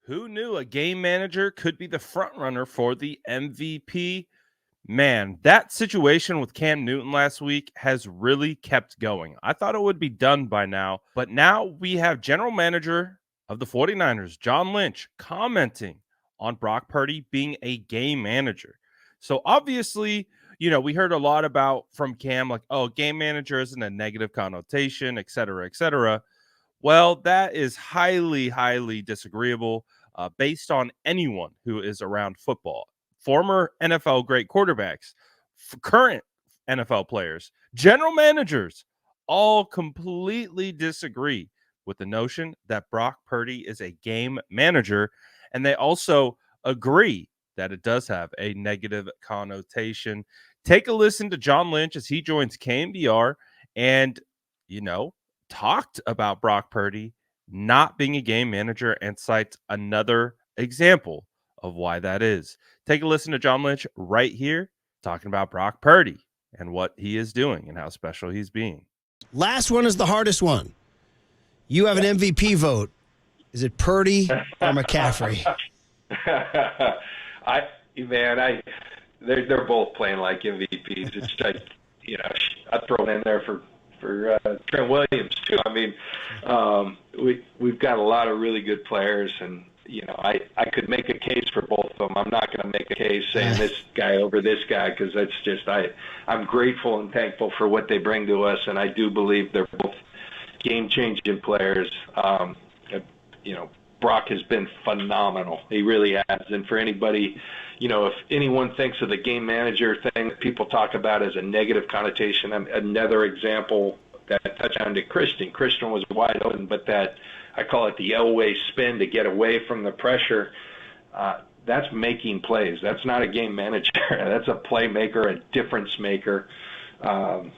Who knew a game manager could be the front runner for the MVP? Man, that situation with Cam Newton last week has really kept going. I thought it would be done by now, but now we have general manager of the 49ers, John Lynch, commenting on Brock Purdy being a game manager. So obviously, we heard a lot about from Cam, like, oh, game manager isn't a negative connotation, et cetera, et cetera. Well, that is highly, highly disagreeable based on anyone who is around football. Former NFL great quarterbacks, current NFL players, general managers, all completely disagree with the notion that Brock Purdy is a game manager. And they also agree that it does have a negative connotation. Take a listen to John Lynch as he joins KMBR and, talked about Brock Purdy not being a game manager and cites another example of why that is. Take a listen to John Lynch right here talking about Brock Purdy and what he is doing and how special he's being. Last one is the hardest one. You have an MVP vote. Is it Purdy or McCaffrey? They're both playing like MVPs. It's like, I'd throw in there for Trent Williams too. I mean, we've got a lot of really good players, and I could make a case for both of them. I'm not going to make a case saying this guy over this guy, because that's just I'm grateful and thankful for what they bring to us, and I do believe they're both game-changing players. Brock has been phenomenal. He really has. And for anybody, if anyone thinks of the game manager thing that people talk about as a negative connotation, another example, that touchdown to Christian. Christian was wide open, but that, I call it the Elway spin to get away from the pressure. That's making plays. That's not a game manager. That's a playmaker, a difference maker. And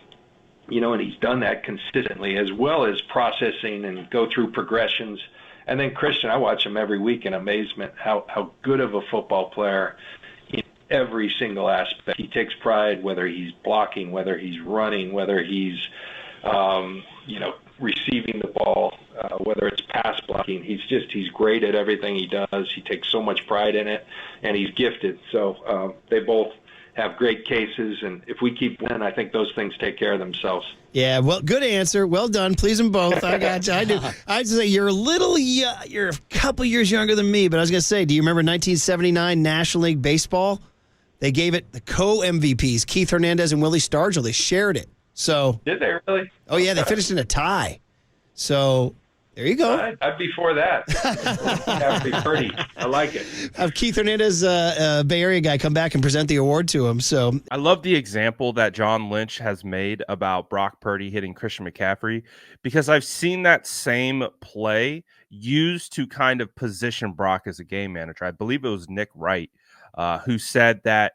he's done that consistently, as well as processing and go through progressions. And then Christian, I watch him every week in amazement how good of a football player in every single aspect. He takes pride, whether he's blocking, whether he's running, whether he's, receiving the ball, whether it's pass blocking. He's great at everything he does. He takes so much pride in it, and he's gifted. So they both have great cases, and if we keep winning, I think those things take care of themselves. Yeah, well, good answer. Well done. Please them both. I got you. I do. I'd say you're a couple years younger than me, but I was going to say, do you remember 1979 National League Baseball? They gave it the co-MVPs, Keith Hernandez and Willie Stargell. They shared it. So did they really? Oh, yeah, they finished in a tie. So there you go. I'd be for that. That would be pretty. I like it. Have Keith Hernandez, Bay Area guy, come back and present the award to him. So I love the example that John Lynch has made about Brock Purdy hitting Christian McCaffrey, because I've seen that same play used to kind of position Brock as a game manager. I believe it was Nick Wright who said that,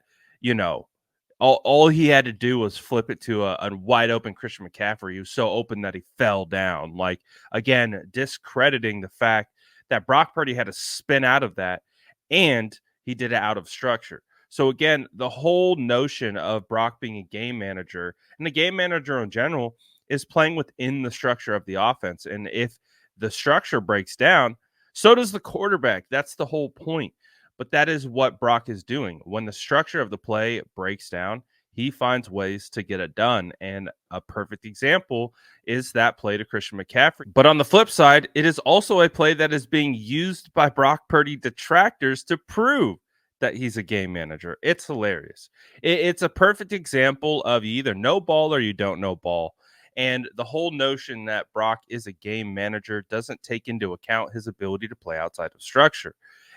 all he had to do was flip it to a wide open Christian McCaffrey. He was so open that he fell down. Like, again, discrediting the fact that Brock Purdy had to spin out of that, and he did it out of structure. So, again, the whole notion of Brock being a game manager, and the game manager in general, is playing within the structure of the offense. And if the structure breaks down, so does the quarterback. That's the whole point. But that is what Brock is doing. When the structure of the play breaks down, he finds ways to get it done. And a perfect example is that play to Christian McCaffrey. But on the flip side, it is also a play that is being used by Brock Purdy detractors to prove that he's a game manager. It's hilarious. It's a perfect example of you either know ball or you don't know ball. And the whole notion that Brock is a game manager doesn't take into account his ability to play outside of structure.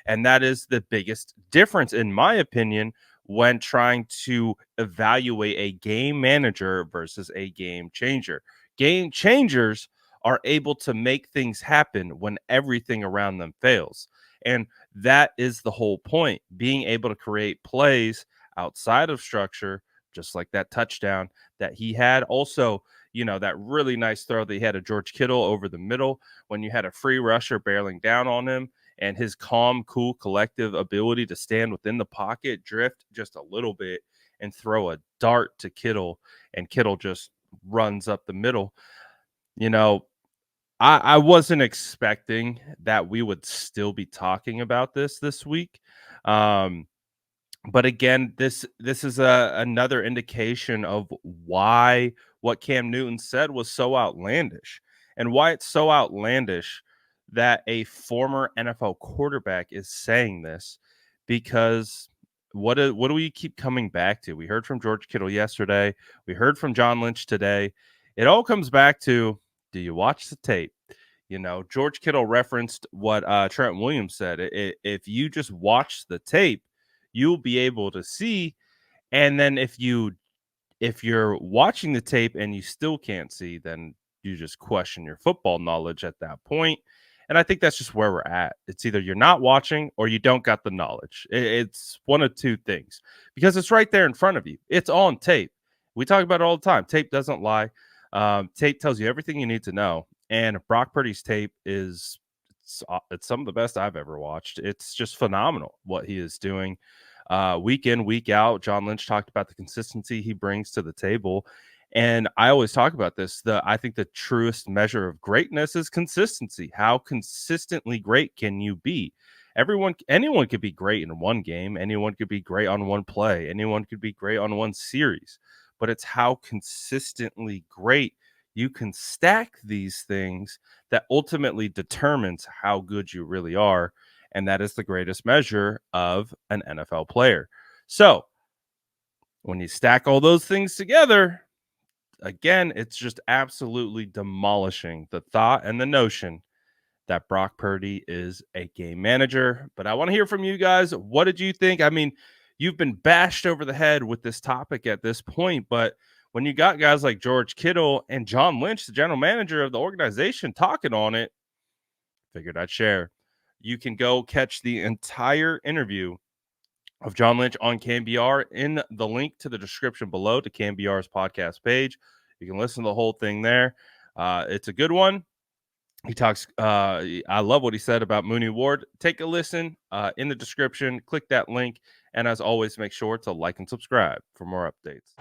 And that is the biggest difference, in my opinion, when trying to evaluate a game manager versus a game changer. Game changers are able to make things happen when everything around them fails. And that is the whole point, being able to create plays outside of structure, just like that touchdown that he had. Also, that really nice throw that he had to George Kittle over the middle when you had a free rusher barreling down on him. And his calm, cool, collective ability to stand within the pocket, drift just a little bit, and throw a dart to Kittle, and Kittle just runs up the middle. I wasn't expecting that we would still be talking about this week. Um, but again, this is another indication of why what Cam Newton said was so outlandish, and why it's so outlandish that a former NFL quarterback is saying this, because what do we keep coming back to? We heard from George Kittle yesterday. We heard from John Lynch today. It all comes back to, do you watch the tape? You know, George Kittle referenced what Trent Williams said. If you just watch the tape, you'll be able to see. And then if you're watching the tape and you still can't see, then you just question your football knowledge at that point. And I think that's just where we're at. It's either you're not watching or you don't got the knowledge. It's one of two things, because it's right there in front of you. It's on tape. We talk about it all the time. Tape doesn't lie. Tape tells you everything you need to know. And Brock Purdy's tape it's some of the best I've ever watched. It's just phenomenal what he is doing. Week in, week out. John Lynch talked about the consistency he brings to the table. And I always talk about this. I think the truest measure of greatness is consistency. How consistently great can you be? Anyone could be great in one game. Anyone could be great on one play. Anyone could be great on one series. But it's how consistently great you can stack these things that ultimately determines how good you really are. And that is the greatest measure of an NFL player. So when you stack all those things together, again, it's just absolutely demolishing the thought and the notion that Brock Purdy is a game manager. But I want to hear from you guys. What did you think? I mean, you've been bashed over the head with this topic at this point, but when you got guys like George Kittle and John Lynch, the general manager of the organization, talking on it, figured I'd share. You can go catch the entire interview of John Lynch on KMBR in the link to the description below to KMBR's podcast page. You can listen to the whole thing there. It's a good one. He talks, I love what he said about Mooney Ward. Take a listen in the description. Click that link. And as always, make sure to like and subscribe for more updates.